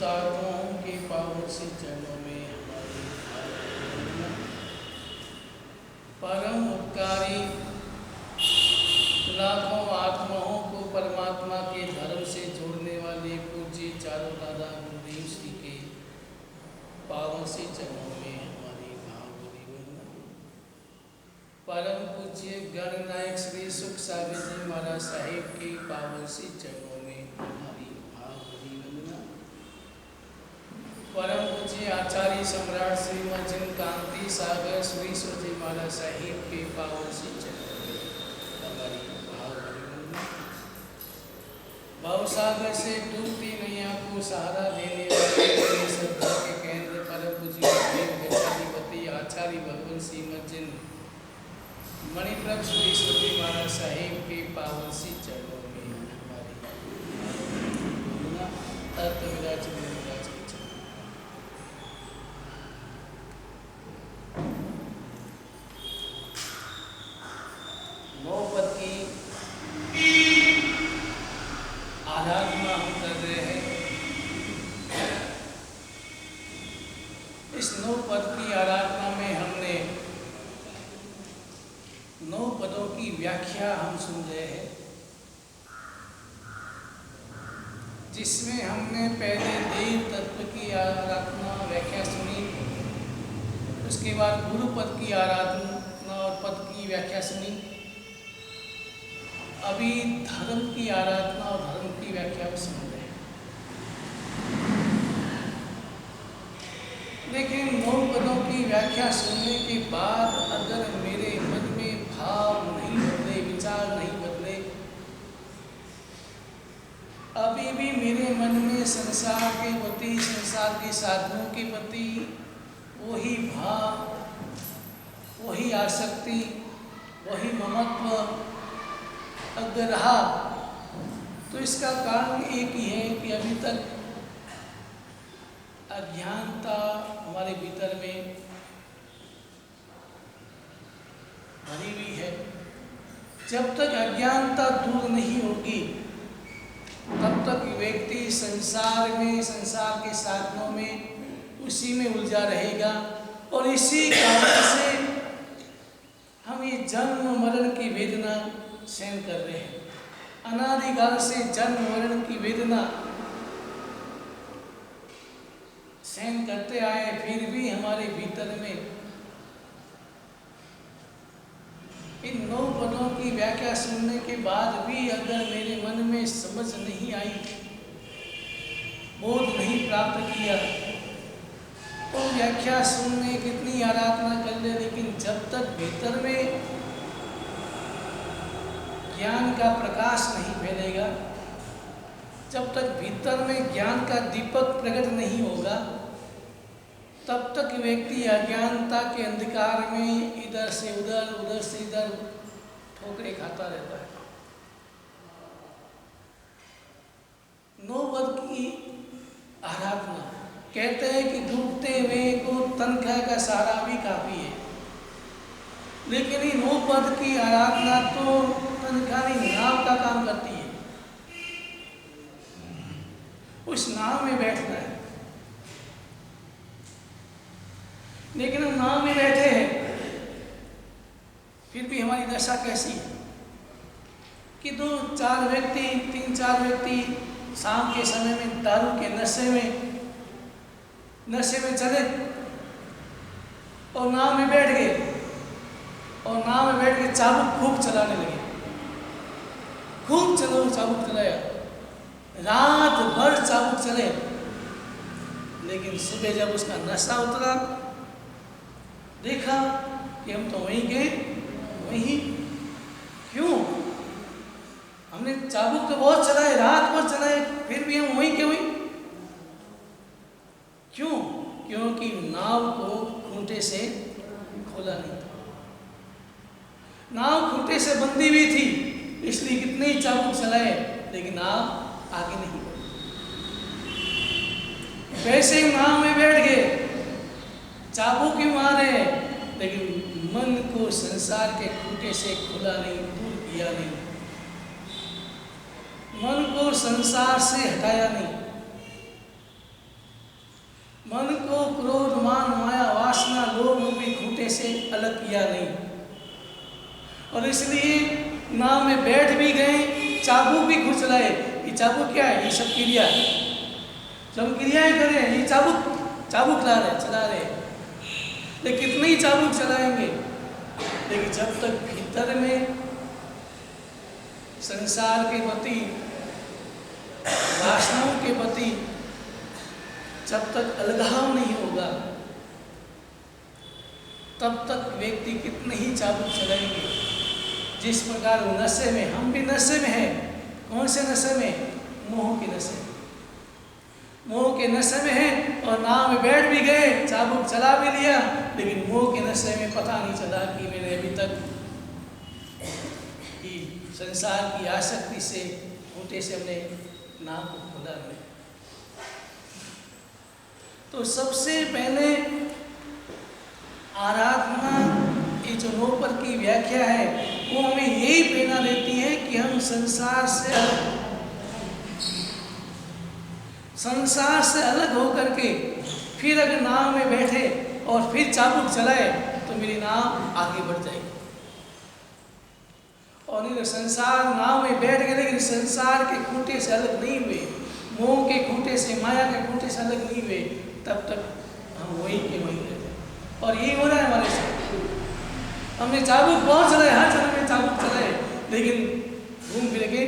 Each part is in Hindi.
आत्माओं के पावन से चरणों में हमारी परम उपकारी लाखों आत्माओं को परमात्मा के धर्म से जोड़ने वाले पूज्य चारों दादा गुरुदेव श्री के पावन से चरणों में हमारी भावभरी वंदना। परम पूज्य गणनायक श्री सुख सागर जी महाराज साहिब के पावन से चरणों में हमारी भावभरी वंदना। परम पूज्य आचार्य सम्राट श्री मर्जन कांति सागर श्री सूर्य महाराज साहिब के पावन से चरणों में हमारी भावभरी वंदना। भवसागर से डूबती नैया को सहारा देने वाले श्रद्धा के केंद्र परम पूज्य गच्छाधिपति आचार्य भगवान श्री मर्जन मणिप्रभ श्री सूर्य महाराज साहिब के पावन से चरणों में हमारी वंदना। तत्व विराज विराज के चरण। नौ पद की आराधना हम कर रहे हैं। इस नौ पद की आराधना में हमने नौ पदों की व्याख्या हम सुन रहे हैं, जिसमें हमने पहले देव तत्व की आराधना व्याख्या सुनी, उसके बाद गुरु पद की आराधना और पद की व्याख्या सुनी। अभी धर्म की आराधना और धर्म की व्याख्या भी सुन रहे हैं। लेकिन नौ पदों की व्याख्या सुनने के बाद अगर मेरे मन में भाव नहीं बदले, विचार नहीं बदले, अभी भी मेरे मन में संसार के प्रति, संसार के साधनों के प्रति वही भाव, वही आसक्ति, वही ममत्व अगर रहा, तो इसका कारण एक ही है कि अभी तक अज्ञानता हमारे भीतर में भरी हुई है। जब तक अज्ञानता दूर नहीं होगी, तब तक व्यक्ति संसार में, संसार के साधनों में, उसी में उलझा रहेगा। और इसी कारण से हम ये जन्म मरण की वेदना सहन कर रहे हैं। अनादिकाल से जन्म मरण की वेदना सहन करते आए, फिर भी हमारे भीतर में इन नौ पदों की व्याख्या सुनने के बाद भी अगर मेरे मन में समझ नहीं आई, बोध नहीं प्राप्त किया, तो व्याख्या सुनने कितनी आराधना कर ले, लेकिन जब तक भीतर में ज्ञान का प्रकाश नहीं फैलेगा, जब तक भीतर में ज्ञान का दीपक प्रकट नहीं होगा, तब तक व्यक्ति अज्ञानता के अंधकार में इधर से उधर, उधर से इधर ठोकरे खाता रहता है। नौ पद की आराधना कहते हैं कि डूबते हुए को तनख्वाह का सहारा भी काफी है, लेकिन ये नौ पद की आराधना तो तनख्वाह नाव का काम करती है। उस नाव में बैठना है, लेकिन हम नाव में बैठे हैं, फिर भी हमारी दशा कैसी है कि दो चार व्यक्ति, तीन चार व्यक्ति शाम के समय में दारू के नशे में चले और नाव में बैठ गए, और नाव में बैठ के चाबुक खूब चलाने लगे। खूब चाबुक चलाया, रात भर चाबुक चले, लेकिन सुबह जब उसका नशा उतरा, देखा कि हम तो वहीं गए, वहीं क्यों? हमने चाबुक तो बहुत चलाए, रात भर चलाए, फिर भी हम वहीं के वहीं क्यों? क्योंकि नाव को खूंटे से खोला नहीं था। नाव खूंटे से बंधी हुई थी, इसलिए कितने ही चाबुक चलाए, लेकिन नाव आगे नहीं बढ़ी। वैसे ही नाव में बैठ गए, चाबुक ही मारे, लेकिन मन को संसार के खूंटे से खुला नहीं, दूर किया नहीं, मन को संसार से हटाया नहीं। मन को क्रोध मान माया वासना लोभ रूपी खूंटे से अलग किया नहीं। और इसलिए नाव में बैठ भी गए, चाबुक भी खुद चलाए। ये चाबुक क्या है? ये सब क्रिया है, जब क्रियाएं करें ये चाबुक चला रहे। लेकिन कितने ही चाबुक चलाएंगे, लेकिन जब तक भीतर में संसार के प्रति वासनाओं के प्रति जब तक अलगाव नहीं होगा, तब तक व्यक्ति कितने ही चाबुक चलाएंगे। जिस प्रकार वो नशे में, हम भी नशे में हैं। कौन से नशे में? मोह के नशे में। मोह के नशे में हैं और नाव में बैठ भी गए, चाबुक चला भी लिया, लेकिन मोह के नशे में पता नहीं चला कि मैंने अभी तक संसार की आसक्ति से खूंटे से हमने नाव को खोला नहीं। तो सबसे पहले आराधना, ये जो नोपर की व्याख्या है, वो हमें यही प्रेरणा देती है कि हम संसार से अलग होकर के फिर अगर नाव में बैठे और फिर चाबुक चलाए तो मेरी नाव आगे बढ़ जाएगी। और नहीं संसार नाव में बैठ गए, लेकिन संसार के खूंटे से अलग नहीं हुए, मोह के खूंटे से, माया के खूंटे से अलग नहीं हुए, तब तक हम वहीं के वहीं रहते। और यही हो रहा है हमारे साथ। हमने चाबुक बहुत चलाए, हर जगह में चाबुक चलाए, लेकिन घूम फिर के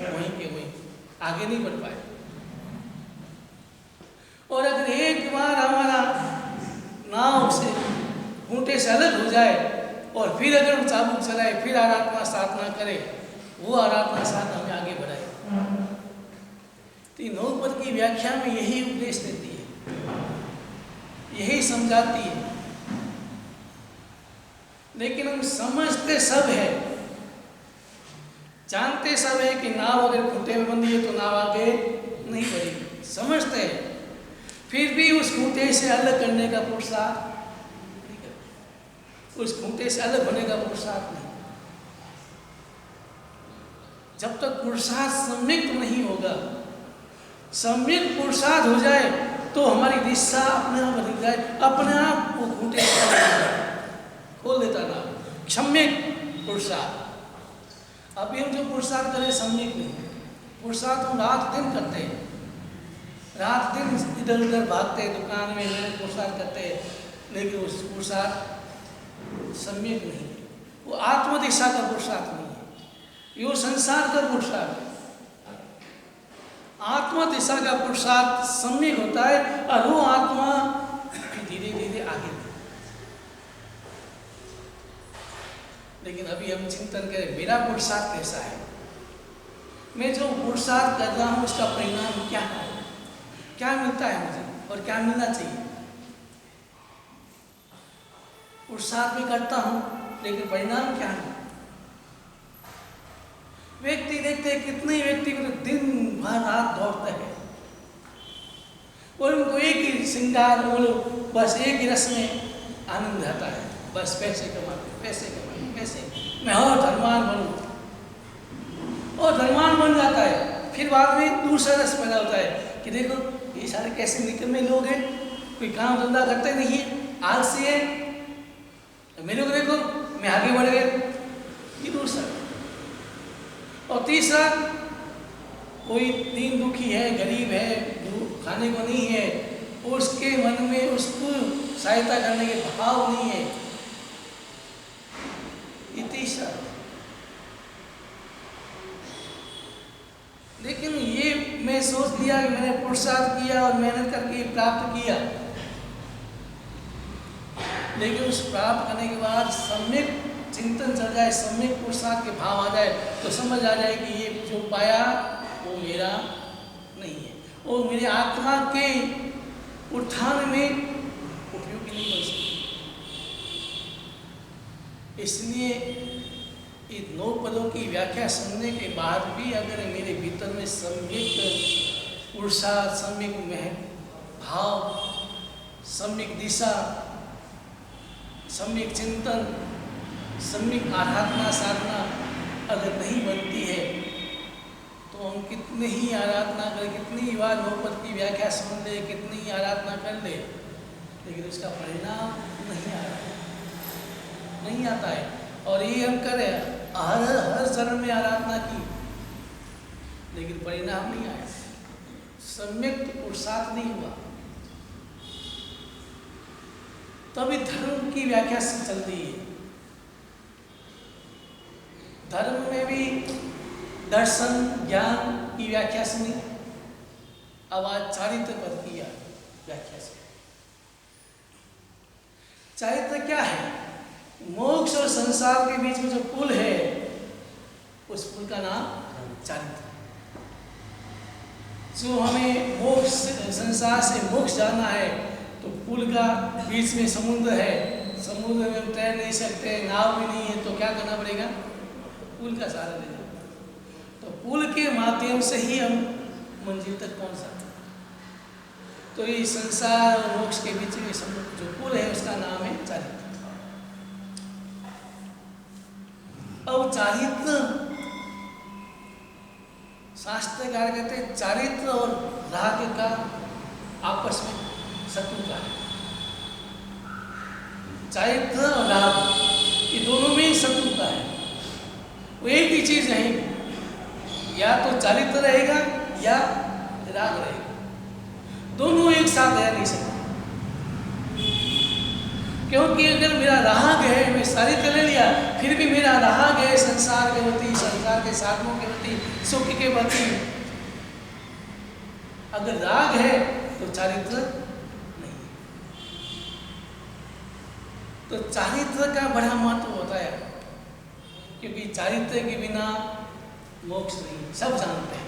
वहीं के वहीं आगे नहीं बढ़ पाए। और अगर एक बार हमारा नाव से खूंटे से अलग हो जाए और फिर अगर हम चाबुक चलाए, फिर आराधना साधना करें, वो आराधना साधना हमें आगे बढ़ाए। तो नोपर की व्याख्या में यही उपदेश देती है, यही समझाती है। लेकिन हम समझते सब है, जानते सब है कि नाव अगर खूंटे में बंधी है तो नाव आगे नहीं बढ़ेगी, समझते हैं, फिर भी उस खूंटे से अलग करने का पुरुषार्थ, उस खूंटे से अलग होने का पुरुषार्थ नहीं। जब तक पुरुषार्थ सम्यक नहीं होगा, सम्यक पुरुषार्थ हो जाए तो हमारी दिशा अपने आप बदल जाए, अपने आप वो खूंटे खोल देता ना। सम्यक पुरुषार्थ। अभी हम जो पुरुषार्थ करें सम्यक नहीं, पुरुषार्थ हम रात दिन करते हैं, रात दिन इधर उधर भागते हैं, दुकान में मेहनत पुरुषार्थ करते हैं, लेकिन उस पुरुषार्थ सम्यक नहीं, वो आत्म दिशा का पुरुषार्थ नहीं है, ये संसार का पुरुषार्थ है। आत्मा दिशा का पुरुषार्थ सम्यक होता है और वो आत्मा धीरे धीरे आगे। लेकिन अभी हम चिंतन करें, मेरा पुरुषार्थ कैसा है, मैं जो पुरुषार्थ कर रहा हूँ उसका परिणाम क्या है, क्या मिलता है मुझे और क्या मिलना चाहिए। पुरुषार्थ भी करता हूँ, लेकिन परिणाम क्या है। व्यक्ति देखते हैं, कितने व्यक्ति को दिन भर रात दौड़ते हैं और उनको एक ही श्रृंगार, वो लोग बस एक ही रस में आनंद आता है, बस पैसे कमाते, पैसे कमाए, पैसे, मैं और धनवान बनूं, और धनवान बन जाता है। फिर बाद में दूसरा रस पैदा होता है कि देखो ये सारे कैसे निकम्मे लोग हैं, कोई काम धंधा करते नहीं है, आलसी है, मेरे को देखो मैं आगे बढ़ गया, ये दूसरा। और तीसरा, कोई दीन दुखी है, गरीब है, खाने को नहीं है, उसके मन में उसको सहायता करने के भाव नहीं है, ये तीसरा। लेकिन ये मैं सोच लिया कि मैंने पुरुषार्थ किया और मेहनत करके प्राप्त किया, लेकिन उस प्राप्त करने के बाद सम्यक चिंतन चल जाए, सम्यक पुरुषार्थ के भाव आ जाए, तो समझ आ जाए कि ये जो पाया वो मेरा नहीं है, वो मेरे आत्मा के उत्थान में उपयोगी नहीं बन सकती। इसलिए इन 9 पदों की व्याख्या सुनने के बाद भी अगर मेरे भीतर में सम्यक पुरुषार्थ, सम्यक भाव, सम्यक दिशा, सम्यक चिंतन, सम्यक आराधना साधना अगर नहीं बनती है, तो तो हम कितनी ही आराधना करें, कितनी ही बार भगवत की व्याख्या सुन ले, कितनी ही आराधना कर ले, लेकिन उसका परिणाम नहीं आ रहा है, नहीं आता है। और ये हम करें हर जन्म में आराधना की, लेकिन परिणाम नहीं आया, सम्यक पुरुषार्थ नहीं हुआ। तभी धर्म की व्याख्या से चल रही है। धर्म में भी दर्शन ज्ञान की व्याख्या से नहीं, अब आज चारित्र पद की व्याख्या से। चारित्र क्या है? मोक्ष और संसार के बीच में जो पुल है, उस पुल का नाम चारित्र। जो हमें मोक्ष, संसार से मोक्ष जाना है, तो पुल का बीच में समुद्र है, समुद्र में हम तैर नहीं सकते, नाव भी नहीं है, तो क्या करना पड़ेगा? पुल का सहारा लेना। तो पुल के माध्यम से ही हम मंजिल तक पहुंच सकते हैं। तो ये संसार और मोक्ष के बीच में जो पुल है, उसका नाम है चारित्र। अब चारित्र, शास्त्रकार कहते हैं चारित्र और राग का आपस में शत्रुता है। चारित्र और राग, ये दोनों में शत्रुता है। वो एक ही चीज रहेगी, या तो चारित्र रहेगा या राग रहेगा, दोनों एक साथ रह नहीं सकते। क्योंकि अगर मेरा राग है, मैं चारित्र ले लिया, फिर भी मेरा राग है संसार के प्रति, संसार के साधनों के प्रति, सुख के प्रति, अगर राग है तो चारित्र नहीं। तो चारित्र का बड़ा महत्व होता है, क्योंकि चारित्र के बिना मोक्ष नहीं। सब जानते हैं,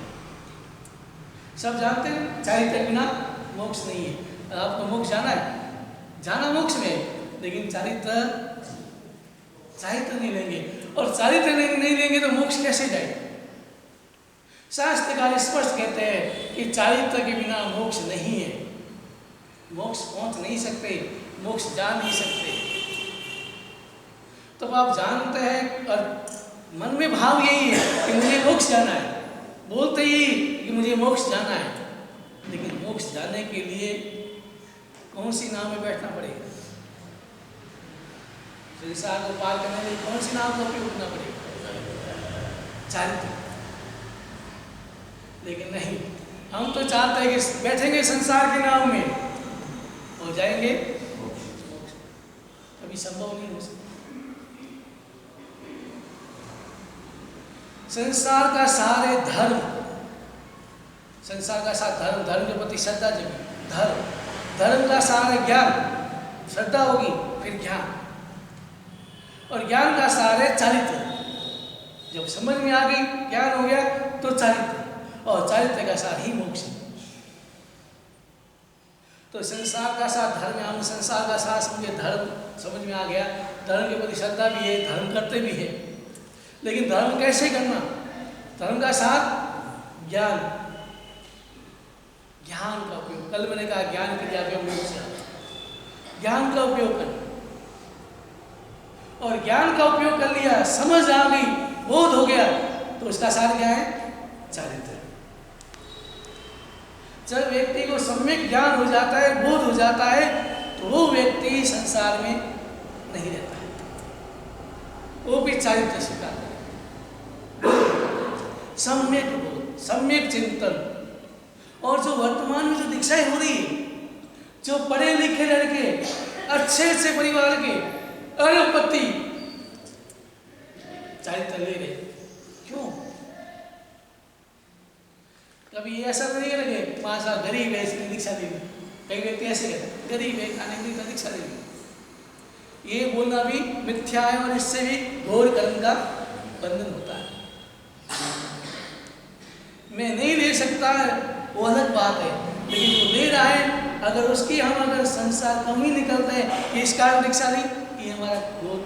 सब जानते हैं चारित्र के बिना मोक्ष नहीं है। आपको मोक्ष जाना है, जाना मोक्ष में, लेकिन चारित्र नहीं लेंगे, और चारित्र नहीं लेंगे तो मोक्ष कैसे जाएगा? शास्त्रकार स्पष्ट कहते हैं कि चारित्र के बिना मोक्ष नहीं है, मोक्ष पहुंच नहीं सकते, मोक्ष जा नहीं सकते। तो आप जानते हैं और मन में भाव यही है कि मुझे मोक्ष जाना है, बोलते ही कि मुझे मोक्ष जाना है, लेकिन मोक्ष जाने के लिए कौन सी नाव में बैठना पड़ेगा? संसार को पार करने के लिए कौन सी नाव का उपयोग करना पड़ेगा? चारित्र। लेकिन नहीं, हम तो चाहते हैं कि बैठेंगे संसार की नाव में और जाएंगे मोक्ष। कभी संभव नहीं हो सकता। संसार का सारे धर्म, संसार का सारा धर्म, धर्म के प्रति श्रद्धा जगी, धर्म का सारा ज्ञान, श्रद्धा होगी फिर ज्ञान, और ज्ञान का सारे चारित्र। जब समझ में आ गई, ज्ञान हो गया, तो चारित्र, और चारित्र का सार ही मोक्ष। तो संसार का सार धर्म, हम संसार का सार समझे, धर्म समझ में आ गया, धर्म के प्रति श्रद्धा भी है, धर्म करते भी है, लेकिन धर्म कैसे करना? धर्म का साथ ज्ञान, ज्ञान का उपयोग। कल मैंने कहा ज्ञान क्रिया के उपयोग से, ज्ञान का उपयोग करना, और ज्ञान का उपयोग कर लिया, समझ आ गई, बोध हो गया, तो उसका सार क्या है? चारित्र। जब व्यक्ति को सम्यक ज्ञान हो जाता है, बोध हो जाता है, तो वो व्यक्ति संसार में नहीं रहता है, वो भी चारित्र स्वीकार है। सम्यक बोध, सम्यक चिंतन, और जो वर्तमान में जो दीक्षाएं हो रही है, जो पढ़े लिखे लड़के, अच्छे परिवार के, अरबपति चारित्र ले रहे, क्यों? कभी ऐसा नहीं लगे 5 साल गरीब है इसने दीक्षा ली। कई व्यक्ति ऐसे कहते गरीब है खाने की दीक्षा ली। ये बोलना भी मिथ्या है, और इससे भी घोर कर्म का बंधन होता है। मैं नहीं ले सकता, वो अलग बात है, लेकिन वो ले रहा है, अगर उसकी हम अगर संसार कम ही निकलते हैं कि इस कारण दीक्षा ली, ये हमारा घोर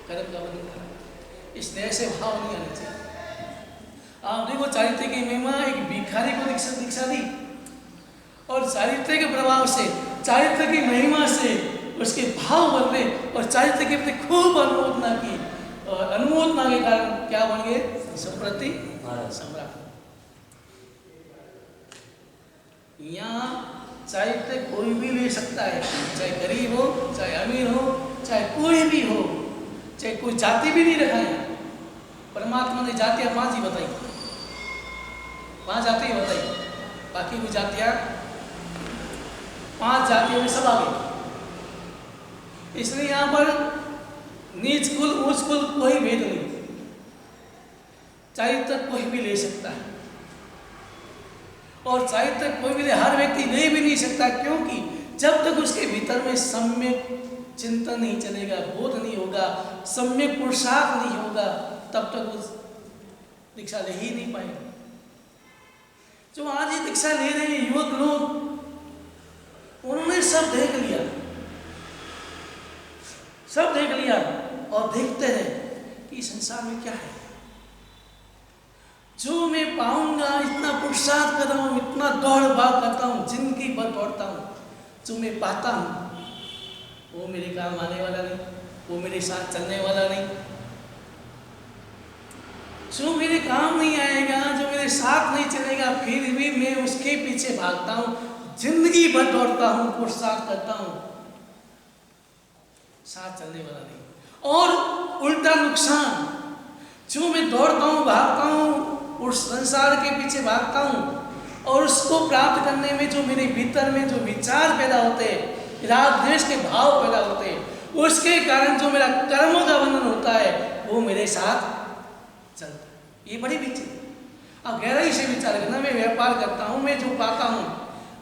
कर्म का बंधन करा, इसलिए ऐसे भाव नहीं आने चाहिए। आप देखो चारित्र की महिमा, एक भिखारी को दीक्षा दी, और चारित्र के प्रभाव से, चारित्र की महिमा से उसके भाव बदले, और चारित्र के प्रति खूब अनुमोदना की, और अनुमोदना के कारण क्या बन गए? संप्रति सम्राट। यहाँ साहित्य कोई भी ले सकता है, चाहे गरीब हो, चाहे अमीर हो, चाहे कोई भी हो, चाहे कोई जाति भी नहीं रखा है। परमात्मा ने जातियाँ 5 ही बताई, 5 जाति बताई, बाकी कोई जातियाँ 5 जातियों में सब आ गई। इसलिए यहाँ पर नीच कुल ऊंच कुल कोई भेद नहीं, साहित्य कोई भी ले सकता है और साहित्य कोई भी हर व्यक्ति ले भी नहीं सकता, क्योंकि जब तक उसके भीतर में सम्यक चिंतन नहीं चलेगा, बोध नहीं होगा, सम्यक पुरुषार्थ नहीं होगा, तब तक उस दीक्षा ले ही नहीं पाएगा। जो आज ये दीक्षा ले रहे हैं युवक लोग, उन्होंने सब देख लिया, सब देख लिया और देखते हैं कि संसार में क्या है। जो मैं पाऊंगा, इतना पुरुषार्थ कर रहा हूं, इतना दौड़ भाग करता हूं, जिंदगी भर दौड़ता हूं, जो मैं पाता हूं वो मेरे काम आने वाला नहीं, वो मेरे साथ चलने वाला नहीं। जो मेरे काम नहीं आएगा, जो मेरे साथ नहीं चलेगा, फिर भी मैं उसके पीछे भागता हूं, जिंदगी भर दौड़ता हूं, पुरुषार्थ करता हूं, साथ चलने वाला नहीं। और उल्टा नुकसान, जो मैं दौड़ता हूं, भागता हूं, उस संसार के पीछे भागता हूं और उसको प्राप्त करने में जो मेरे भीतर में जो विचार पैदा होते हैं, राग द्वेष के भाव पैदा होते हैं, उसके कारण जो मेरा कर्मों का बंधन होता है वो मेरे साथ चलता है। ये बड़ी विचित्र। अब गहराई से विचार करना, मैं व्यापार करता हूँ, मैं जो पाता हूँ,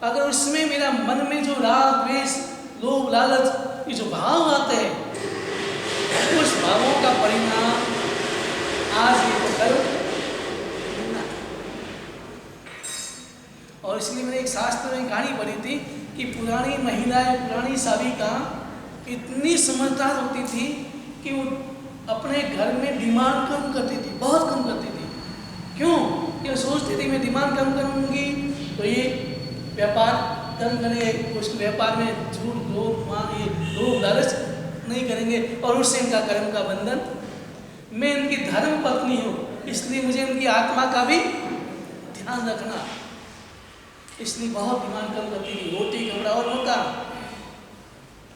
अगर उसमें मेरा मन में जो राग द्वेष लोभ लालच ये जो भाव आते हैं, उस भावों का परिणाम आज ये तो करो। और इसलिए मैंने एक शास्त्र में कहानी पढ़ी थी कि पुरानी महिलाएं, पुरानी साविका इतनी समझदार होती थी कि वो अपने घर में डिमांड कम करती थी, बहुत कम करती थी। क्यों? कि वो सोचती थी मैं डिमांड कम करूँगी तो ये व्यापार कम करेंगे, उस व्यापार में झूठ लोभ मान ये लोभ लालच नहीं करेंगे और उससे इनका कर्म का बंधन। मैं इनकी धर्म पत्नी हूँ, इसलिए मुझे इनकी आत्मा का भी ध्यान रखना, इसलिए बहुत डिमांड कम करती थी, रोटी कपड़ा और मकान,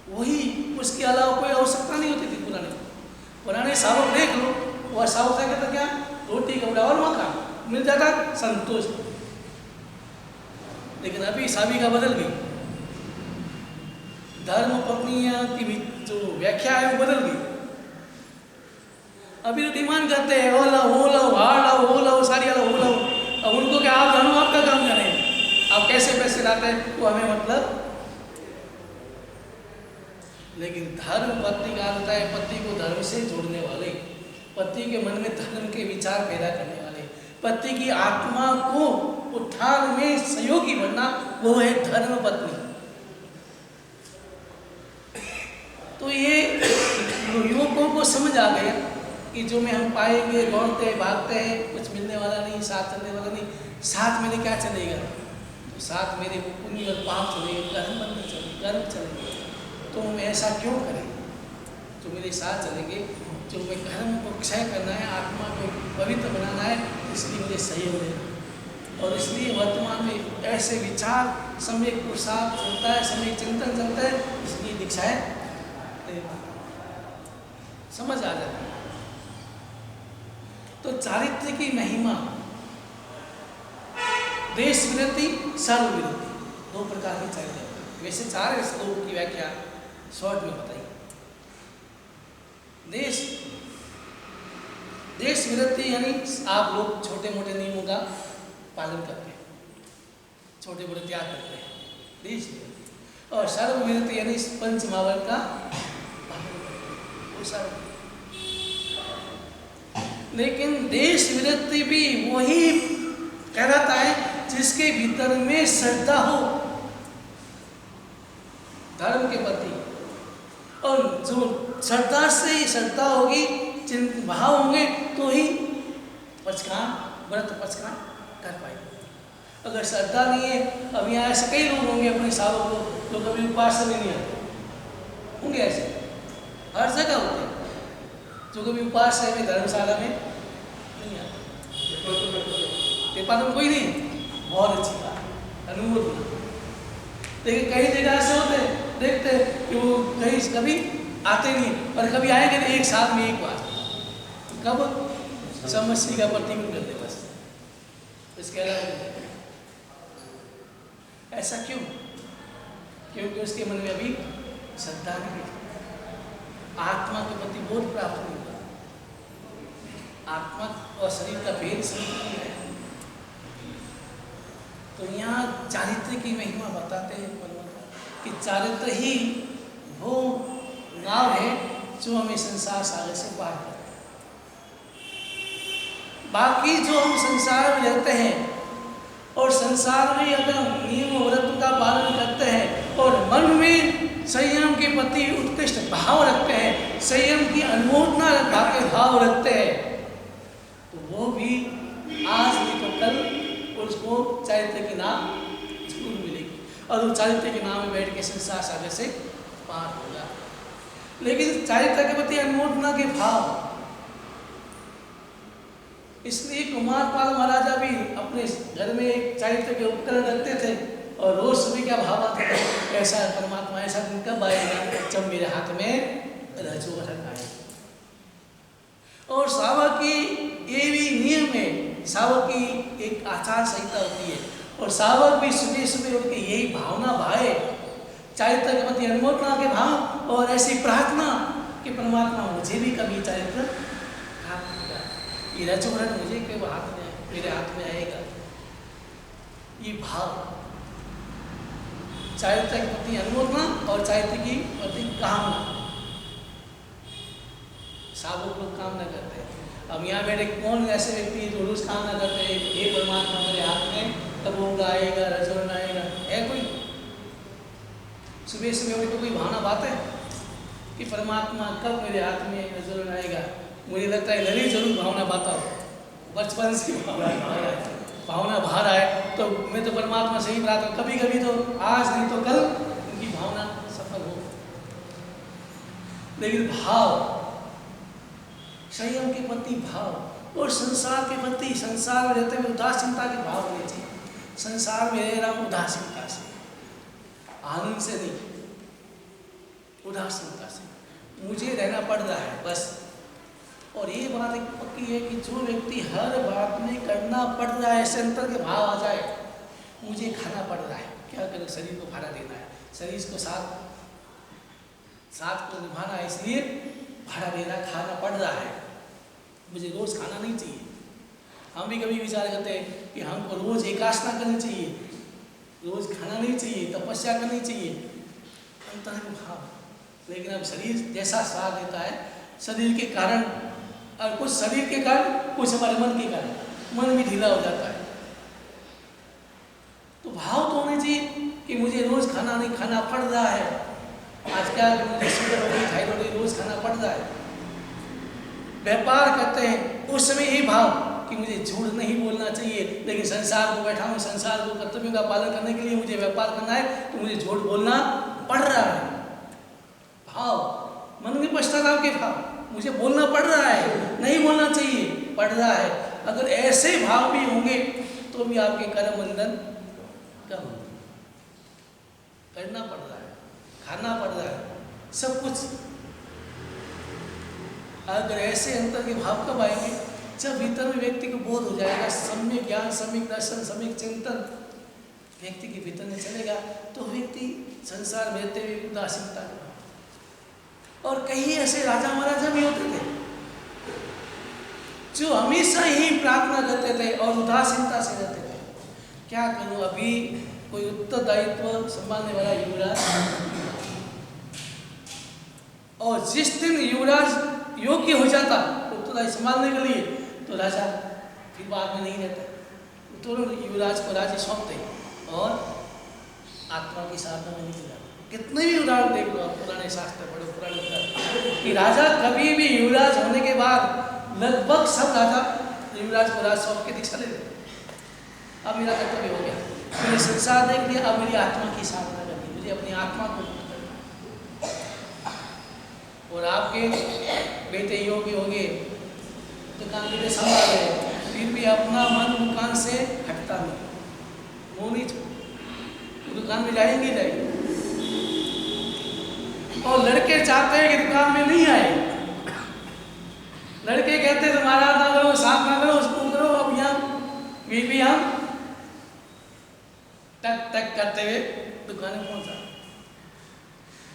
वही, उसके अलावा कोई आवश्यकता नहीं होती थी। पुराने सावक देख लो, वह सावक क्या कहता, क्या रोटी कपड़ा और मकान मिल जाता, संतोष। लेकिन अभी साविका बदल गई, धर्म पत्नियां की जो व्याख्या है वो बदल गई। अभी तो डिमांड करते हैं, ओ लाओ हार लाओ, वो लाओ, साड़ी लाओ, वो लाओ। अब उनको क्या, आप जानो आपका काम करें, आप कैसे पैसे लाते हैं वो हमें मतलब। लेकिन धर्म पत्नी का होता है पति को धर्म से जोड़ने वाले, पति के मन में धर्म के विचार पैदा करने वाले, पति की आत्मा को उत्थान में सहयोगी बनना, वो है धर्म पत्नी। तो ये युवकों को समझ आ गया कि जो में हम पाएंगे, दौड़ते भागते हैं, कुछ मिलने वाला नहीं, साथ चलने वाला नहीं। साथ मेरे क्या चलेगा? तो साथ मेरे पुण्य और पाप चलेंगे, कर्म बंधन चलेंगे, कर्म चलेंगे। तो हम ऐसा क्यों करें? जो मेरे साथ चलेंगे, जो मैं कर्म को क्षय करना है, आत्मा को पवित्र बनाना है, इसलिए मुझे सहयोग देना। और इसलिए वर्तमान में ऐसे विचार, सम्यक पुरुषार्थ चलता है, सम्यक चिंतन चलता है, इसलिए दीक्षाएं समझ आ जाता है। तो चारित्र्य की महिमा, देश विरति, सर्व विरति, 2 प्रकार की चारित्र्य। वैसे 4 श्लोक की व्याख्या शॉर्ट में बताई। देश विरति यानी आप लोग छोटे मोटे नियमों का पालन करते हैं, छोटे मोटे त्याग करते हैं, देश विरति। और सर्व विरति यानी पंच महावर का पालन करते हैं, वो सर्व। लेकिन देश विरति भी वही कहलाता है जिसके भीतर में श्रद्धा हो धर्म के प्रति, और जो श्रद्धा से श्रद्धा होगी, भाव होंगे, तो ही पचकान, व्रत पचकान कर पाएंगे। अगर श्रद्धा नहीं है, अब यहाँ ऐसे कई लोग होंगे अपने सावक लोग जो कभी उपास में नहीं आते होंगे, ऐसे हर जगह होते हैं जो कभी उपास में धर्मशाला में नहीं आते। पेपर तो कोई नहीं, बहुत अच्छी बात है अनुमोदना। लेकिन कई जगह ऐसे होते हैं, देखते हैं कि वो कहीं कभी आते नहीं और कभी आएंगे तो एक साल में एक बार, कब समस्या का प्रतिबिंब करते बस, इसके अलावा ऐसा क्यों? क्योंकि उसके मन में अभी श्रद्धा नहीं, आत्मा के प्रति बोध प्राप्त नहीं हुआ, आत्मा और शरीर का भेद समझ नहीं है। तो यहाँ चारित्र की महिमा बताते हैं कि चारित्र ही वो नाव है जो हमें संसार सागर से पार करता है। बाकी जो हम संसार में रहते हैं और संसार में अगर नियम व्रत का पालन करते हैं और मन में संयम के प्रति उत्कृष्ट भाव रखते हैं, संयम की अनुमोदना के भाव रखते हैं, तो वो भी आज नहीं तो कल उसको चारित्र के नाम जरूर मिलेगी और वो चारित्र के नाम में बैठ के संसार सागर से पार होगा। लेकिन चारित्र के प्रति अनुमोदना के भाव, इसलिए कुमारपाल महाराजा भी अपने घर में एक चारित्र के उपकरण रखते थे और रोज सुबह क्या भाव आता था, ऐसा परमात्मा ऐसा दिन कब आएगा जब मेरे हाथ में रजोवरण आएगा। और सावक की ये भी नियम है, सावक की एक आचार संहिता होती है और सावक भी सुबह सुबह उठ के यही भावना भाए, चारित्र के प्रति अनुमोदना के भाव और ऐसी प्रार्थना कि परमात्मा मुझे भी कभी चारित्र प्राप्त होगा, ये रजोवरण मुझे के हाथ में मेरे हाथ में आएगा। ये भाव चारित्र के प्रति अनुमोदना और चारित्र की प्रति कामना, सावक लोग कामना करते हैं। अब यहाँ बैठे कौन ऐसे व्यक्ति जो रोज कामना करते हैं, हे परमात्मा मेरे हाथ में कब होगा आएगा, रजोवरण आएगा? है कोई? सुबह सुबह उठ कोई भावना बात है कि परमात्मा कब मेरे हाथ में रजोवरण आएगा? मुझे लगता है ललित जरूर भावना बाता हो, बचपन से भावना बाहर आए तो मैं तो परमात्मा से ही प्रार्थना, कभी कभी तो आज नहीं तो कल उनकी भावना सफल हो। लेकिन भाव, संयम के प्रति भाव और संसार के प्रति, संसार में रहते हुए उदासीनता के भाव होने चाहिए। संसार में रह रहा हूँ उदासीनता से, आनंद से नहीं, उदासीनता से मुझे रहना पड़ रहा है बस। और ये बात एक पक्की है कि जो व्यक्ति हर बात में करना पड़ रहा है, ऐसे अंतर के भाव आ जाए, मुझे खाना पड़ रहा है, क्या करें, शरीर को भाड़ा देना है, शरीर को साथ को निभाना है, इसलिए भाड़ा देना, खाना पड़ रहा है, मुझे रोज खाना नहीं चाहिए। हम भी कभी विचार करते हैं कि हमको रोज एकासना करनी चाहिए, रोज खाना नहीं चाहिए, तपस्या करनी चाहिए, अंतर के भाव। लेकिन अब शरीर जैसा साथ देता है, शरीर के कारण और कुछ शरीर के कारण, कुछ हमारे मन के कारण, मन भी ढीला हो जाता है। तो भाव तो होने चाहिए कि मुझे रोज खाना नहीं खाना पड़ रहा है। आज क्या मुझे शुगर हो गई, थायराइड हो गई, रोज खाना पड़ रहा है। व्यापार करते हैं उस समय यही भाव कि मुझे झूठ नहीं बोलना चाहिए, लेकिन संसार को बैठा हूँ, संसार को कर्तव्यों का पालन करने के लिए मुझे व्यापार करना है, तो मुझे झूठ बोलना पड़ रहा है। भाव, मन में पश्चाताप के भाव, मुझे बोलना पड़ रहा है, नहीं बोलना चाहिए, पड़ रहा है। अगर ऐसे भाव भी होंगे तो भी आपके कर्म बंधन कम, करना पड़ रहा है, खाना पड़ रहा है, सब कुछ। अगर ऐसे अंतर के भाव कब आएंगे? जब भीतर में व्यक्ति को बोध हो जाएगा, सम्यक ज्ञान, सम्यक दर्शन, सम्यक चिंतन व्यक्ति के भीतर में चलेगा, तो व्यक्ति संसार में रहते हुए उदासीनता। और कई ऐसे राजा महाराजा भी होते थे जो हमेशा ही प्रार्थना करते थे और उदासीनता से रहते थे। क्या करूं, अभी कोई उत्तरदायित्व संभालने वाला युवराज, और जिस दिन युवराज योग्य हो जाता उत्तरदायित्व संभालने के लिए, तो राजा फिर बाद में नहीं रहता, तो युवराज को राज्य सौंपते और आत्मा की साधना में निकल जाता। कितने भी उदाहरण देख लो आप, पुराने शास्त्र पढ़ो, पुराने उदाहरण कि राजा कभी भी युवराज होने के बाद लगभग सब राजा युवराज को राज सौंप के दीक्षा ले लेते। अब मेरा कर्तव्य हो गया, मैंने संसार देख लिया, अब मेरी आत्मा की साधना करनी, मुझे अपनी आत्मा को करना। और आपके बेटे योग्य हो गए, दुकान के संभाल रहे, फिर भी अपना मन दुकान से हटता नहीं, वो नहीं छोड़। दुकान में जाएंगे जाएंगे। और लड़के चाहते हैं कि दुकान में नहीं आए। लड़के कहते हैं तुम्हारा ना करो, साथ ना करो, उसको करो, अब यहाँ भी हम टक टक करते हुए दुकान में पहुंचा।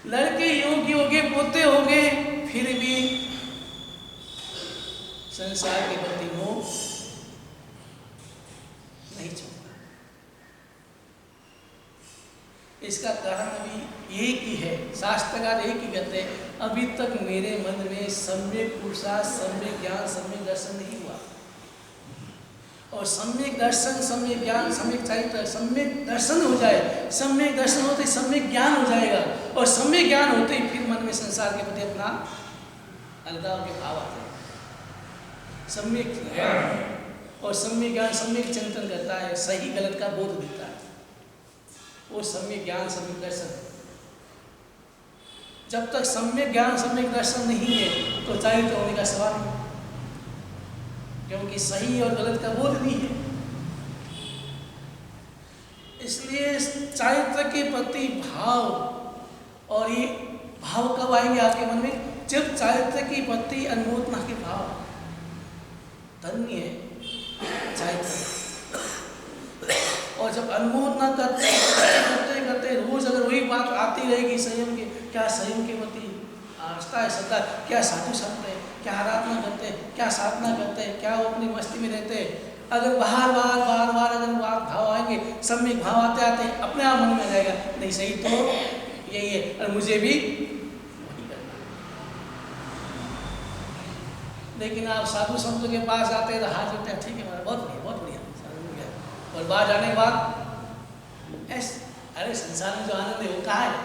लड़के योगी हो गए, पोते हो गए, फिर भी संसार के प्रति मोह नहीं छोड़ता। इसका कारण अभी एक ही है, शास्त्रकार एक ही कहते हैं, अभी तक मेरे मन में सम्यक पुरुषार्थ, सम्यक ज्ञान, सम्यक दर्शन नहीं हुआ। और सम्यक दर्शन, सम्यक ज्ञान, सम्यक चरित्र, सम्यक दर्शन हो जाए, सम्यक दर्शन होते सम्यक ज्ञान हो जाएगा, और सम्यक ज्ञान होते ही फिर मन में संसार के प्रति अपना अलगाव के भाव आते हैं। सम्यक ज्ञान और सम्यक ज्ञान सम्यक चिंतन करता है, सही गलत का बोध देता है, वो सम्यक ज्ञान सम्यक दर्शन। जब तक सम्यक ज्ञान सम्यक दर्शन नहीं है तो चरित्र होने का सवाल नहीं, क्योंकि सही और गलत का बोध नहीं है। इसलिए चरित्र के प्रति भाव, और ये भाव कब आएंगे आपके मन में? जब चरित्र के प्रति अनुमोदना के भाव। धन्य है चरित्र। और जब अनुमोदना करते करते करते रोज अगर वही बात आती रहेगी संयम के, क्या संयम के प्रति आस्था है, श्रद्धा, क्या साधु संत है, क्या आराधना करते हैं, क्या साधना करते हैं, क्या वो अपनी मस्ती में रहते हैं, अगर बार बार बार बार अगर भाव आएंगे, सम्यक भाव आते आते अपने आप मन में आ जाएगा, नहीं सही तो यही है और मुझे भी वही करना। लेकिन आप साधु संतों के पास आते हैं तो हाथ जोड़ते हैं, ठीक है हमारा बहुत बढ़िया और बाहर जाने के बाद अरे संसार में जो आनंद है वो कहाँ है?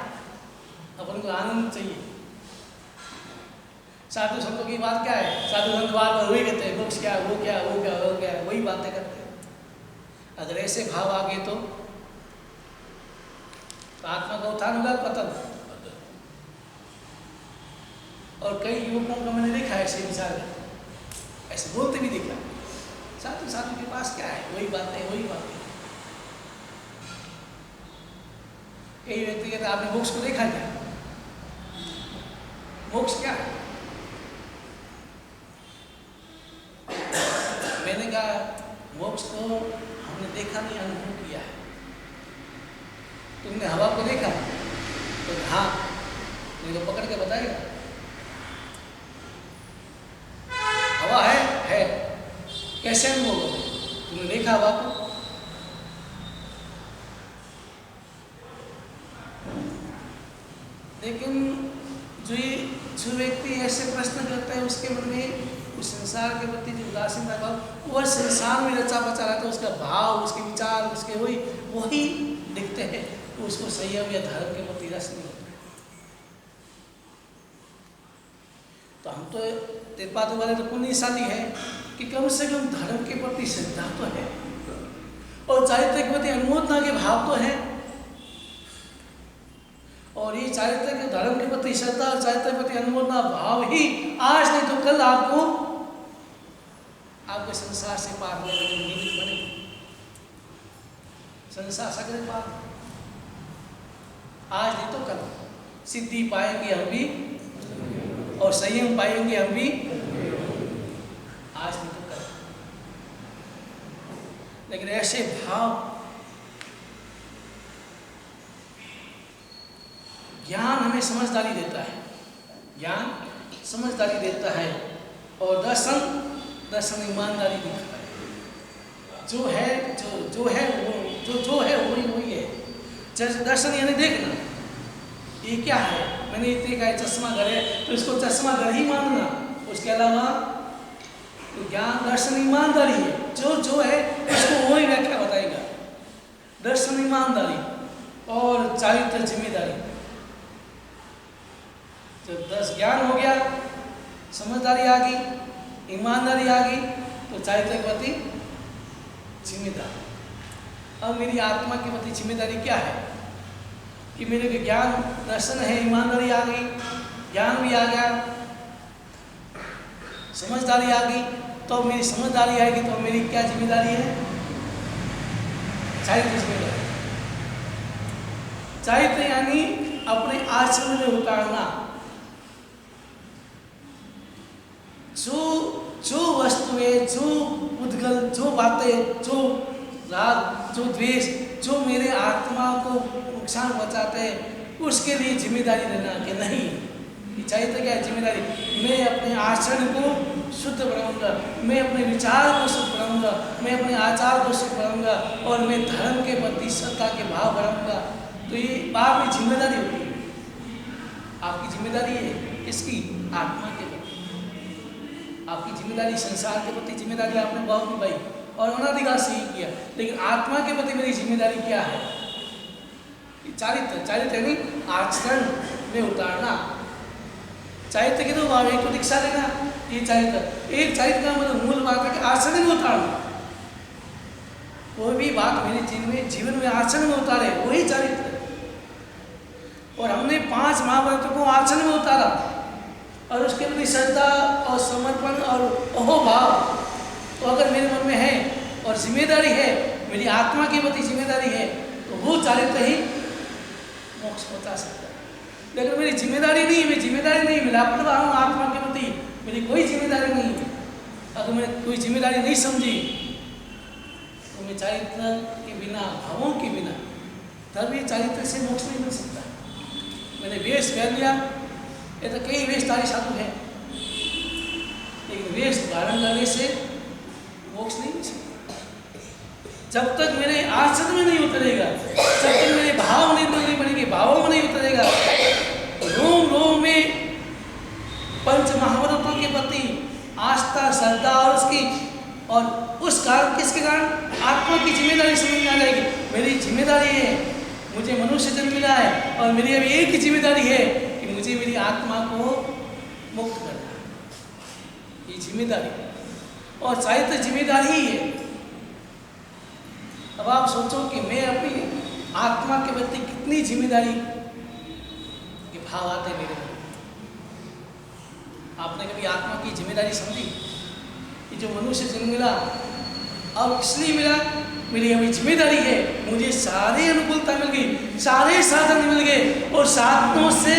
अपन को आनंद चाहिए। साधु संतों की बात क्या है? साधु संत बात पर वही कहते हैं, मोक्ष क्या, वो क्या, वो क्या, वो क्या, वही बातें करते हैं। अगर ऐसे भाव आ गए तो आत्मा का उत्थान होगा, पतन। और कई युवकों को मैंने देखा ऐसे विचार, ऐसे बोलते भी देखा, साधु साधु के पास क्या है, वही बातें वही बातें। कई व्यक्ति कहते आपने मोक्ष को देखा क्या? मोक्ष क्या है? मैंने कहा मोक्ष तो हमने देखा नहीं, अनुभव किया है। तुमने हवा को देखा? तो हाँ, मुझे पकड़ के बताएगा हवा है। कैसे अनुभव हो? तुमने देखा हवा को? लेकिन जो व्यक्ति ऐसे प्रश्न करता है उसके मन में उस संसार के प्रति जो उदासीनता भाव, वह संसार में रचा बचा रहता है, उसका भाव, उसके विचार, उसके वही दिखते हैं, तो उसको संयम या धर्म के प्रति रस नहीं होता। तो हम तो त्रिपाद वाले तो पुण्यशाली है कि कम से कम धर्म के प्रति श्रद्धा तो है और चारित्र के प्रति अनुमोदना के भाव तो है। और ये चारित्र के धर्म के प्रति श्रद्धा और चारित्र के प्रति अनुमोदना भाव ही आज नहीं तो कल आपको संसार से पार होने के निमित्त बनेगी। संसार सगरे पार, आज नहीं तो कल सिद्धि पाएंगे हम भी और संयम पाएंगे हम भी, आज नहीं तो कल। लेकिन ऐसे भाव, ज्ञान हमें समझदारी देता है, ज्ञान समझदारी देता है, और दर्शन ईमानदारी दिखाता है। जो है वही है। जैसे दर्शन यानी देखना, ये क्या है, मैंने इतने का चश्मा घर है तो इसको चश्मा घर ही मानना, उसके अलावा तो ज्ञान दर्शन ईमानदारी है। जो है उसको वही व्याख्या बताएगा। दर्शन ईमानदारी और चारित्र जिम्मेदारी। जब 10 ज्ञान हो गया, समझदारी आ गई, ईमानदारी आ गई, तो चारित्र के प्रति जिम्मेदारी। अब मेरी आत्मा के प्रति जिम्मेदारी क्या है कि मेरे ज्ञान दर्शन है, ईमानदारी आ गई, ज्ञान भी आ गया, समझदारी आ गई, तो मेरी समझदारी आएगी तो मेरी क्या जिम्मेदारी है? चारित्र जिम्मेदारी। चारित्र यानी अपने आचरण में उतारना। जो वस्तुएं, जो उद्गल, जो बातें, जो राग, जो द्वेष, जो मेरे आत्मा को नुकसान पहुंचाते हैं, उसके लिए जिम्मेदारी लेना कि नहीं, चाहिए क्या है जिम्मेदारी। मैं अपने आचरण को शुद्ध बनाऊंगा, मैं अपने विचार को शुद्ध बनाऊंगा, मैं अपने आचार को शुद्ध बनाऊंगा और मैं धर्म के प्रति श्रद्धा के भाव बढ़ाऊंगा। तो ये बात में जिम्मेदारी होती है। आपकी जिम्मेदारी है किसकी? आत्मा के प्रति। आपकी जिम्मेदारी संसार के प्रति जिम्मेदारी आपने बहुत निभाई और अनाधिकार से ही किया, लेकिन आत्मा के प्रति मेरी जिम्मेदारी क्या है? चारित्र यानी आचरण में उतारना। चारित्र की तो भाव एक को दीक्षा देना, ये चारित्र। एक चारित्र का मतलब मूल बात है कि आचरण में उतारना। कोई भी बात मेरे जीवन में आचरण में उतारे, वही चारित्र। और हमने 5 महाव्रतों को आचरण में उतारा और उसके प्रति श्रद्धा और समर्पण और अहोभाव तो अगर मेरे मन में है और जिम्मेदारी है, मेरी आत्मा के प्रति जिम्मेदारी है, तो वो चारित्र ही मोक्ष पहुंचा सकता है। लेकिन मेरी जिम्मेदारी नहीं है, मैं जिम्मेदारी नहीं, मैं लापरवाह हूँ आत्मा के प्रति, मेरी कोई जिम्मेदारी नहीं है। अगर मैंने कोई जिम्मेदारी नहीं समझी तो मैं चारित्र के बिना, भावों के बिना, तभी चारित्र से मोक्ष नहीं मिल सकता। मैंने वेश पहन लिया, ये तो कई वेशधारी साधु हैं, लेकिन वेश धारण करने से मोक्ष नहीं मिल सकता। जब तक मेरे आचरण में नहीं उतरेगा, जब तक मेरे भाव नहीं बनेंगे, भावों में नहीं उतरेगा, रोम रोम में पंच महाव्रतों के प्रति आस्था, श्रद्धा और उस कारण, किसके कारण? आत्मा की जिम्मेदारी समझ में आ जाएगी। मेरी जिम्मेदारी है, मुझे मनुष्य जन्म मिला है और मेरी अभी एक ही जिम्मेदारी है कि मुझे मेरी आत्मा को मुक्त करना है। ये जिम्मेदारी और चारित्र जिम्मेदारी ही है। अब आप सोचो कि मैं अपनी आत्मा के प्रति कितनी जिम्मेदारी के भाव आते मेरे मन। आपने कभी आत्मा की जिम्मेदारी समझी कि जो मनुष्य जन्म मिला अब इसलिए मिला, मेरी अभी जिम्मेदारी है, मुझे सारी अनुकूलता मिल गई, सारे साधन मिल गए और साधनों से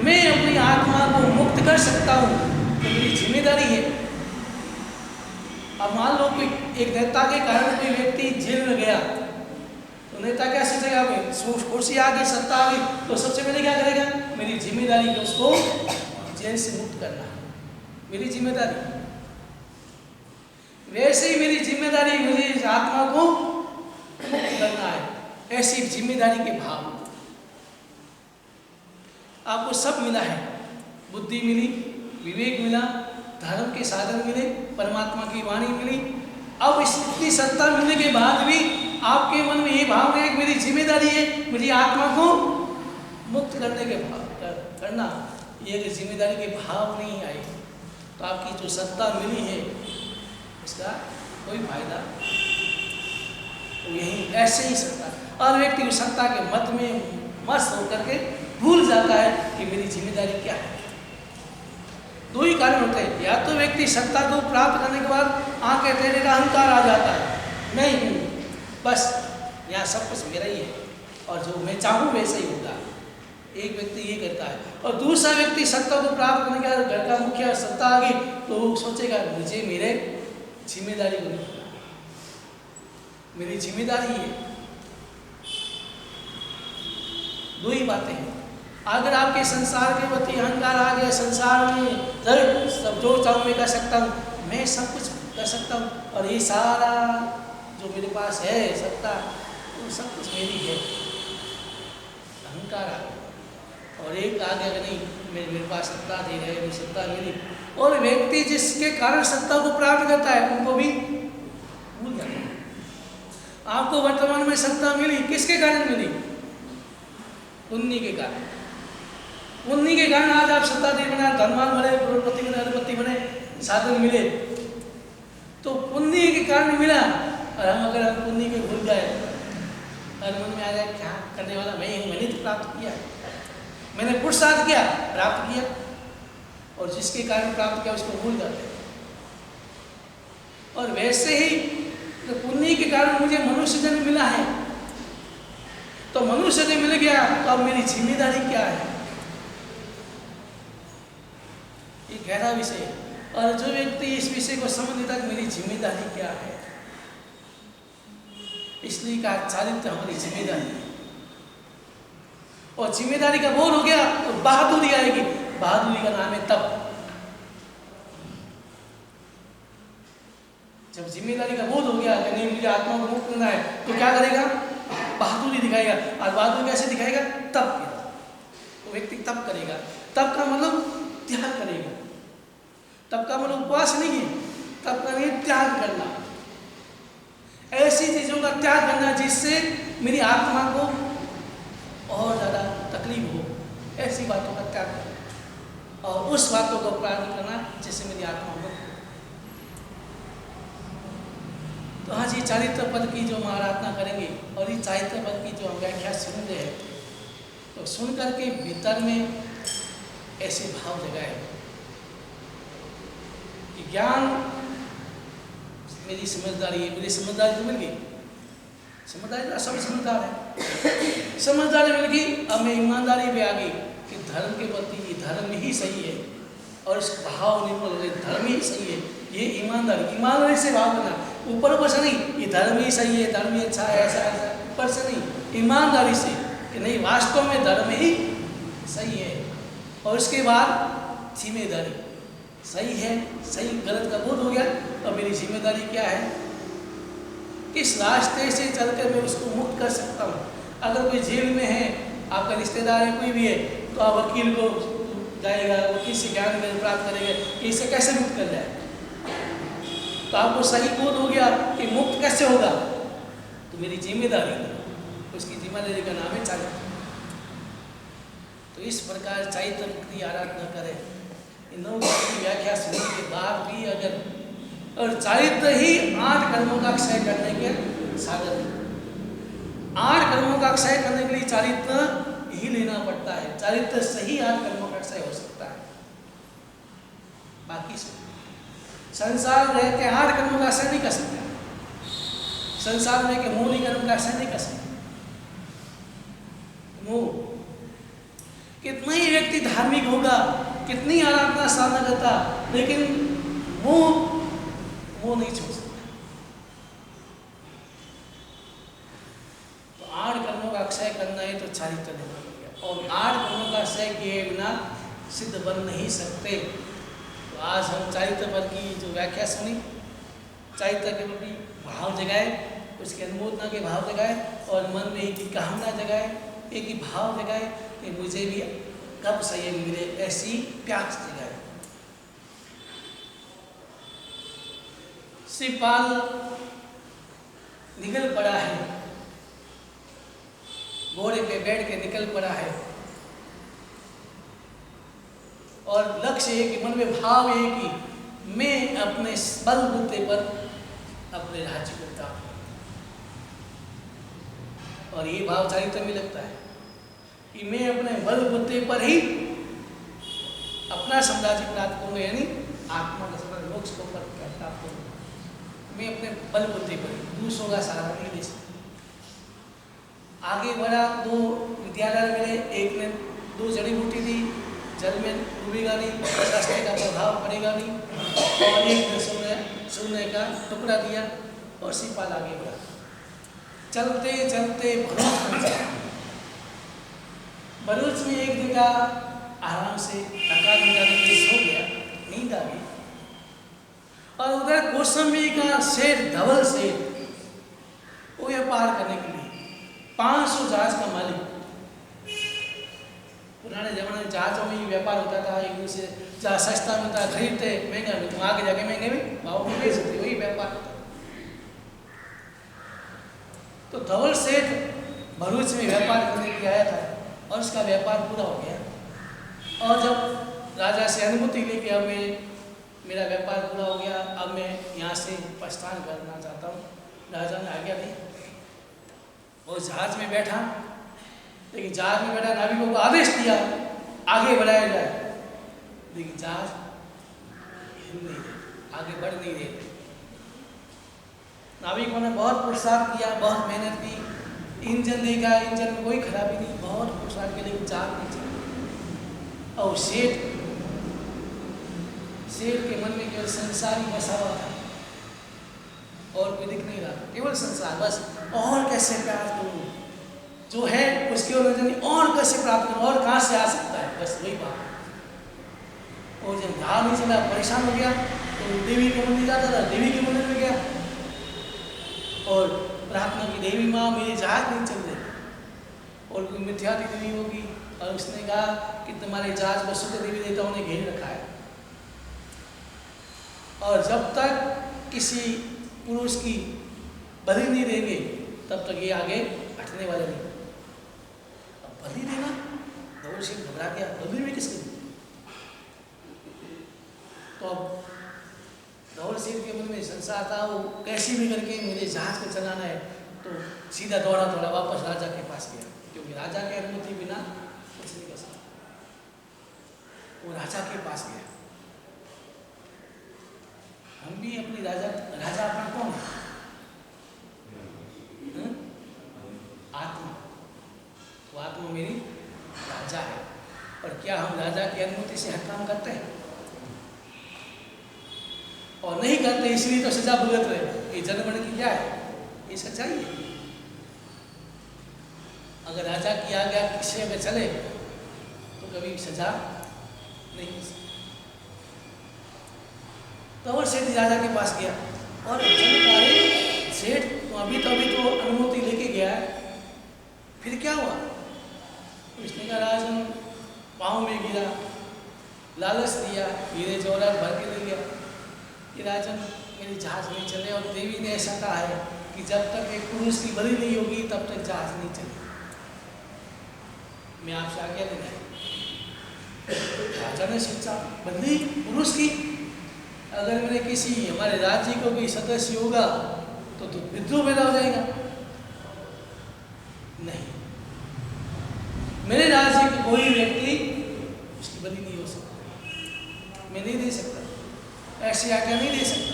मैं अपनी आत्मा को मुक्त कर सकता हूँ, तो मेरी जिम्मेदारी है। अब मान लो कि एक नेता के कारण कोई व्यक्ति जेल में गया, तो नेता क्या सोचेगा? कुर्सी आ गई, सत्ता आ गई, तो सबसे पहले क्या करेगा? मेरी जिम्मेदारी है उसको जेल से मुक्त करना, मेरी जिम्मेदारी। वैसे ही मेरी जिम्मेदारी मुझे इस आत्मा को मुक्त करना है। ऐसी जिम्मेदारी के भाव आपको सब मिला है, बुद्धि मिली, विवेक मिला, धर्म के साधन मिले, परमात्मा की वाणी मिली। अब इतनी सत्ता मिलने के बाद भी आपके मन में ये भाव है कि मेरी जिम्मेदारी है मेरी आत्मा को मुक्त करने के भाव करना। ये अगर जिम्मेदारी के भाव नहीं आए तो आपकी जो सत्ता मिली है इसका कोई फायदा। तो यही ऐसे ही सत्ता, और व्यक्ति उस सत्ता के मत में मस्त होकर के भूल जाता है कि मेरी जिम्मेदारी क्या है। दो ही कारण होते हैं, या तो व्यक्ति सत्ता को प्राप्त करने के बाद आंखें टेढ़े का अहंकार आ जाता है, मैं ही हूँ, बस यहाँ सब कुछ मेरा ही है और जो मैं चाहूँ वैसे ही होगा। एक व्यक्ति ये करता है। और दूसरा व्यक्ति सत्ता को प्राप्त करने के बाद घर का मुखिया सत्ता आ गई तो वो सोचेगा मुझे मेरे जिम्मेदारी को नहीं, मेरी जिम्मेदारी है। दो ही बातें हैं। अगर आपके संसार के प्रति अहंकार आ गया, संसार में सब जो चाहूँ मैं कर सकता हूँ, मैं सब कुछ कर सकता हूँ और ये सारा जो मेरे पास है सत्ता वो सब कुछ मेरी है, अहंकार आ गया। और एक आ गया कि नहीं मेरे पास सत्ता दे रहे, मेरी सत्ता मेरी। और व्यक्ति जिसके कारण सत्ता को प्राप्त करता है उनको भी भूल जाता है। आपको वर्तमान में सत्ता मिली, किसके कारण मिली? पुण्य के कारण। पुण्य के कारण आज आप सत्ताधीश बने, धनवान बने, करोड़पति बने, अरबपति बने, साधन मिले, तो पुण्य के कारण मिला। और हम अगर हम पुण्य के भूल जाए और मन में आ जाए क्या करने वाला मैं हूँ, मैंने तो प्राप्त किया, मैंने पुरुषार्थ किया, प्राप्त किया, और जिसके कारण प्राप्त किया उसको भूल जाते हैं। और वैसे ही तो पुण्य के कारण मुझे मनुष्य जन्म मिला है, तो मनुष्य ने मिल गया तो अब मेरी जिम्मेदारी क्या है, ये गहरा विषय है। और जो व्यक्ति इस विषय को समझ लेता है मेरी जिम्मेदारी क्या है, इसलिए कहा चारित्र हमारी जिम्मेदारी है। और जिम्मेदारी का बोध हो गया तो बहादुरी आएगी। बहादुरी का नाम है तप। जब जिम्मेदारी का बोध हो गया कि नहीं मुझे आत्मा को मुक्त करना है तो क्या करेगा, बहादुरी दिखाएगा। और बहादुरी कैसे दिखाएगा, तप के। तो व्यक्ति तप करेगा। तप का मतलब त्याग करेगा। तप का मतलब उपवास नहीं है, तप का मतलब त्याग करना, ऐसी चीजों का त्याग करना जिससे मेरी आत्मा को और ज्यादा तकलीफ हो, ऐसी बातों का त्याग करना और उस बातों को प्राप्त करना जिससे मेरी आत्मा को। तो हाँ जी, चारित्र पद की जो हम आराधना करेंगे और ये चारित्र पद की जो हम व्याख्या सुन रहे हैं तो सुन करके भीतर में ऐसे भाव जगाए कि ज्ञान मेरी समझदारी है, मेरी समझदारी तो मिल गई, समझदारी तो सब समझदार है, समझदारी मिल गई। अब मैं ईमानदारी पे आ गई कि धर्म के प्रति ये धर्म ही सही है और इस भाव निर्मल हो धर्म ही सही है, ये ईमानदारी। ईमानदारी से भाव करना, ऊपर से नहीं ये धर्म ही सही है, धर्म ही अच्छा है, ऐसा ऐसा ऊपर से नहीं, ईमानदारी से कि नहीं वास्तव में धर्म ही सही है। और उसके बाद जिम्मेदारी, सही है, सही गलत का बोध हो गया और मेरी जिम्मेदारी क्या है, किस रास्ते से चलकर मैं उसको मुक्त कर सकता हूँ। अगर कोई जेल में है, आपका रिश्तेदार है, कोई भी है, तो आप वकील को जाएगा, वकील से ज्ञान प्राप्त करेंगे कि इसे कैसे मुक्त कर जाए। तो आपको सही बोध हो गया कि मुक्त कैसे होगा, तो मेरी जिम्मेदारी, उसकी जिम्मेदारी का नाम है चारित्र। तो इस प्रकार चारित्र की आराधना करें। इन दोनों की व्याख्या सुनने के बाद भी अगर, और चारित्र ही 8 कर्मों का क्षय करने के साधन है। 8 कर्मों का क्षय करने के लिए चारित्र ही लेना पड़ता है। चारित्र से ही 8 कर्मों का क्षय हो सकता है। बाकी संसार रह के 8 कर्मों का क्षय नहीं कर सकता। संसार में के मूल कर्म का क्षय नहीं कर सकता। कितना ही व्यक्ति धार्मिक होगा, कितनी आराधना साधना करता, लेकिन वो नहीं छोड़ सकता। तो 8 कर्मों का क्षय करना है तो चारित्र लेना पड़ेगा। और 8 कर्मों का क्षय किए बिना सिद्ध बन नहीं सकते। तो आज हम चारित्र पद की जो व्याख्या सुनी, चारित्र के प्रति भाव जगाए, उसके अनुमोदना के भाव जगाए और मन में एक ही कामना जगाए, एक ही भाव जगाए कि मुझे भी कब संयम मिले, ऐसी प्यास जगाए। शिवपाल निकल पड़ा है, घोड़े पे बैठ के निकल पड़ा है और लक्ष्य है कि मन में भाव है कि मैं अपने बलबूते पर अपने राज्य को प्राप्त करूं। और ये भाव चारित्र में लगता है कि मैं अपने बलबूते पर ही अपना साम्राज्य प्राप्त करूंगा, यानी आत्मा का सफल मोक्ष को प्राप्त करूंगा। मैं अपने बलबूते पर, दूसरों का सहारा नहीं ले सकता। आगे बढ़ा, 2 विद्यालय मिले, एक ने 2 जड़ी बूटी दी, जल में डूबेगा नहीं, रास्ते का प्रभाव पड़ेगा नहीं, और एक ने सोने का टुकड़ा दिया और शिवपाल आगे बढ़ा। चलते चलते भरूच में एक जगह आराम से थका मिटाने के लिए सो गया, नींद आ गई। और उधर कौशंबी का शेर, धवल शेर, वो व्यापार करने के लिए 500 जहाज का मालिक। पुराने जमाने में जहाजों में व्यापार होता था, एक दूसरे जहाँ सस्ता मिलता खरीदते, महंगा में, तुम आगे जाके महंगे में भाव में बेच सकते, वही व्यापार होता। तो धवल सेठ भरूच में व्यापार करने के लिए आया था और उसका व्यापार पूरा हो गया। और जब राजा से अनुमति लेके अब मेरा व्यापार पूरा हो गया, अब मैं यहाँ से प्रस्थान करना चाहता हूँ, राजा ने आज्ञा दी। वो जहाज में बैठा, लेकिन जहाज में बैठा नाविकों को आदेश दिया आगे बढ़ाया जाए, लेकिन जहाज हिल नहीं रहे, आगे बढ़ नहीं रहे। नाविकों ने बहुत पुरुषार्थ किया, बहुत मेहनत की, इंजन देखा, इंजन में कोई खराबी नहीं, बहुत खुशहाल के, लेकिन जहाज नहीं चला। और सेठ के मन में केवल संसार ही बसा हुआ था, और कोई दिख नहीं रहा, केवल संसार बस। और कैसे प्यार करूं, जो है उसकी ओर नजर नहीं, और कैसे प्राप्त करूं, और कहां से आ सकता है, बस वही बात। और जब जहाज नहीं चला, परेशान हो गया, तो देवी के मंदिर जाता था, देवी के मंदिर में गया और प्रार्थना की, देवी माँ मेरे जहाज नहीं चल रहे, और कोई मिथ्या देवी होगी, और उसने कहा कि तुम्हारे जहाज को शुद्ध देवी देवताओं ने घेर रखा है, और जब तक किसी पुरुष की बलि नहीं देंगे तब तक ये आगे हटने वाले नहीं। अब बलि देना, धवल सेठ घबरा गया, बलि में किसके दी? तो अब धवल सेठ के मन में संसार था, वो कैसे भी करके मुझे जहाज को चलाना है, तो सीधा दौड़ा वापस राजा के पास गया, क्योंकि राजा की अनुमति बिना कुछ नहीं कर सकता। वो राजा के पास गया। हम भी अपनी राजा अपना कौन है? आत्मा। तो आत्मा मेरी राजा है, और क्या हम राजा की अनुमति से हर काम करते हैं? और नहीं करते, इसलिए तो सजा भुगत रहे। ये जनगण की क्या है? ये सच्चाई है। अगर राजा की आज्ञा किसी अगर चले तो कभी सजा नहीं हो सकती। तो और सेठ राजा के पास गया, और सेठ तो अभी तो अनुमति लेके गया है, फिर क्या हुआ? उसने कहा राजन पाँव में गिरा, लालच दिया, हीरे जवाहरात भर के ले गया कि राजन मेरी जहाज नहीं चले, और देवी ने ऐसा कहा है कि जब तक एक पुरुष की बलि नहीं होगी तब तक जहाज नहीं चले। मैं आपसे आज्ञा देना है। राजा ने सोचा बदली पुरुष की, अगर मेरे किसी हमारे राज्य को कोई सदस्य होगा तो विद्रोह पैदा हो जाएगा। नहीं, मेरे राज्य का कोई व्यक्ति उसकी बलि नहीं हो सकता, मैं नहीं दे सकता, ऐसी आज्ञा नहीं दे सकता।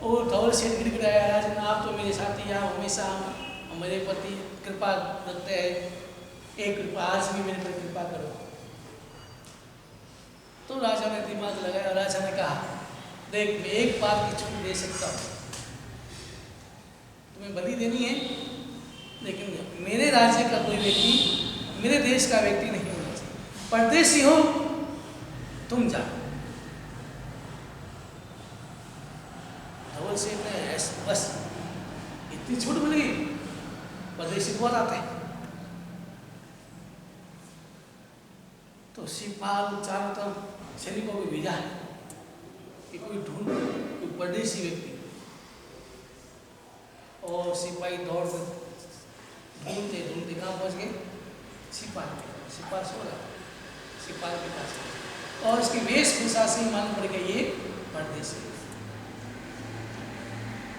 और धवल सेठ गिड़गिड़ाया, राजन आप तो मेरे साथी, आप हमेशा मेरे प्रति कृपा रखते हैं, एक कृपा आज भी मेरे पर कृपा करो। तो राजा ने दिमाग लगाया, राजा ने कहा देख मैं एक बात की छूट दे सकता हूँ, तुम्हें बलि देनी है, लेकिन मेरे राज्य का कोई व्यक्ति, मेरे देश का व्यक्ति नहीं होना चाहिए, परदेशी हो तुम जाओ। धवल सेठ ने बस इतनी छूट मिल गई, परदेशी बहुत आते हैं। तो सिपाल चारों तरफ सैनिकों को भेजा है कि कोई कोई परदेशी व्यक्ति, और सिपाही ढूंढते कहाँ पहुँच गए? सिपाल सो रहा, सिपाल के पास, और उसकी वेशभूषा से ही मालूम पड़ गया ये परदेशी।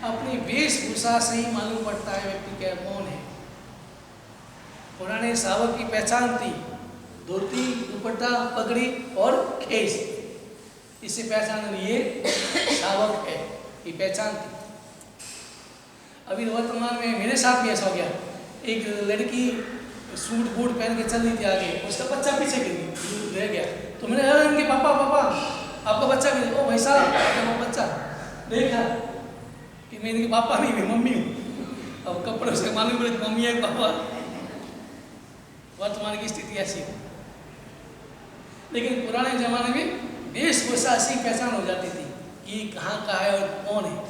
अपनी वेशभूषा से ही मालूम पड़ता है व्यक्ति क्या कौन है। पुराने शावक की पहचान थी, धोती, दुपट्टा, पगड़ी और खेस, इससे पहचान ये शावक है, ये पहचान थी। अभी वर्तमान में मेरे साथ भी ऐसा हो गया, एक लड़की सूट बूट पहन के चल रही थी आगे, उसका बच्चा पीछे रह गया, तो मैंने कहा इनके पापा आपका बच्चा भी, ओ भाई साहब आपका बच्चा देखा कि मैं इनके पापा नहीं, मैं मम्मी हूँ। अब कपड़े उसके मालूम पड़े मम्मी है पापा। वर्तमान की स्थिति ऐसी है, लेकिन पुराने जमाने में वेशभूषा से पहचान हो जाती थी कि कहाँ का है और कौन है।